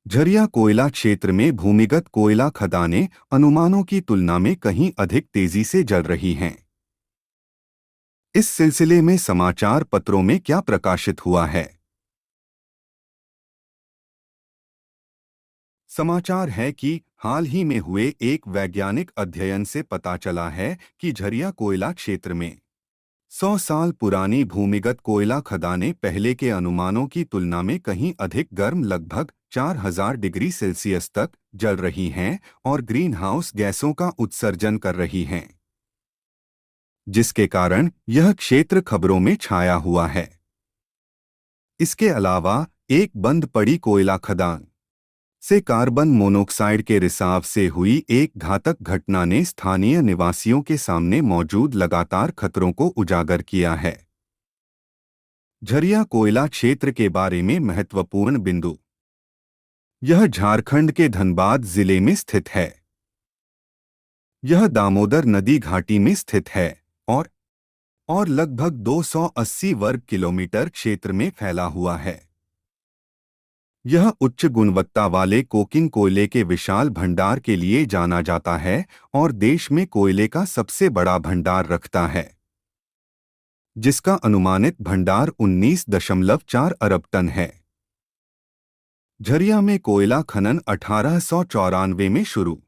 झरिया कोयला क्षेत्र में भूमिगत कोयला खदानें अनुमानों की तुलना में कहीं अधिक तेजी से जल रही हैं। इस सिलसिले में समाचार पत्रों में क्या प्रकाशित हुआ है? समाचार है कि हाल ही में हुए एक वैज्ञानिक अध्ययन से पता चला है कि झरिया कोयला क्षेत्र में 100 साल पुरानी भूमिगत कोयला खदानें पहले के अनुमानों की तुलना में कहीं अधिक गर्म, लगभग 4000 डिग्री सेल्सियस तक जल रही हैं और ग्रीन हाउस गैसों का उत्सर्जन कर रही हैं, जिसके कारण यह क्षेत्र खबरों में छाया हुआ है। इसके अलावा एक बंद पड़ी कोयला खदान से कार्बन मोनोऑक्साइड के रिसाव से हुई एक घातक घटना ने स्थानीय निवासियों के सामने मौजूद लगातार खतरों को उजागर किया है। झरिया कोयला क्षेत्र के बारे में महत्वपूर्ण बिंदु। यह झारखंड के धनबाद जिले में स्थित है। यह दामोदर नदी घाटी में स्थित है और लगभग 280 वर्ग किलोमीटर क्षेत्र में फैला हुआ है। यह उच्च गुणवत्ता वाले कोकिंग कोयले के विशाल भंडार के लिए जाना जाता है और देश में कोयले का सबसे बड़ा भंडार रखता है, जिसका अनुमानित भंडार 19.4 अरब टन है। झरिया में कोयला खनन 1894 में शुरू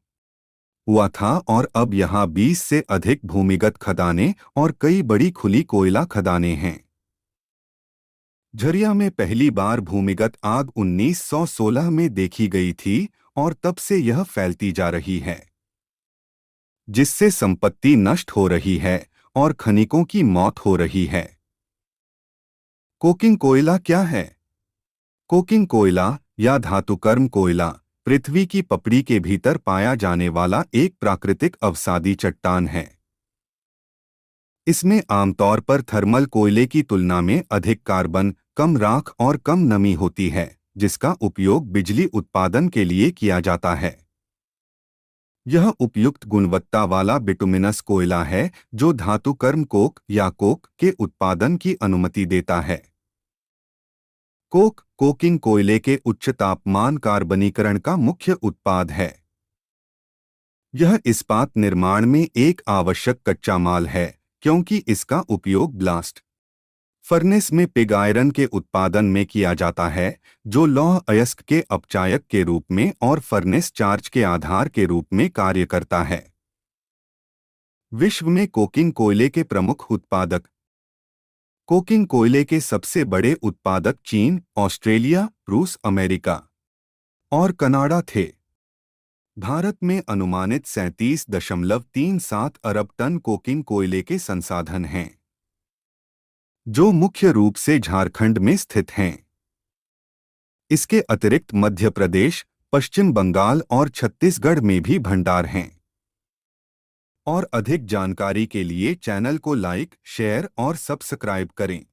हुआ था और अब यहां 20 से अधिक भूमिगत खदानें और कई बड़ी खुली कोयला खदानें हैं। झरिया में पहली बार भूमिगत आग 1916 में देखी गई थी और तब से यह फैलती जा रही है, जिससे संपत्ति नष्ट हो रही है और खनिकों की मौत हो रही है। कोकिंग कोयला क्या है? कोकिंग कोयला या धातुकर्म कोयला पृथ्वी की पपड़ी के भीतर पाया जाने वाला एक प्राकृतिक अवसादी चट्टान है। इसमें आमतौर पर थर्मल कोयले की तुलना में अधिक कार्बन, कम राख और कम नमी होती है, जिसका उपयोग बिजली उत्पादन के लिए किया जाता है। यह उपयुक्त गुणवत्ता वाला बिटुमिनस कोयला है जो धातुकर्म कोक या कोक के उत्पादन की अनुमति देता है। कोक कोकिंग कोयले के उच्च तापमान कार्बनीकरण का मुख्य उत्पाद है। यह इस्पात निर्माण में एक आवश्यक कच्चा माल है, क्योंकि इसका उपयोग ब्लास्ट फर्नेस में पिग आयरन के उत्पादन में किया जाता है, जो लौह अयस्क के अपचायक के रूप में और फर्नेस चार्ज के आधार के रूप में कार्य करता है। विश्व में कोकिंग कोयले के प्रमुख उत्पादक। कोकिंग कोयले के सबसे बड़े उत्पादक चीन, ऑस्ट्रेलिया, रूस, अमेरिका और कनाडा थे। भारत में अनुमानित 37.37 अरब टन कोकिंग कोयले के संसाधन हैं, जो मुख्य रूप से झारखंड में स्थित हैं। इसके अतिरिक्त मध्य प्रदेश, पश्चिम बंगाल और छत्तीसगढ़ में भी भंडार हैं। और अधिक जानकारी के लिए चैनल को लाइक, शेयर और सब्सक्राइब करें।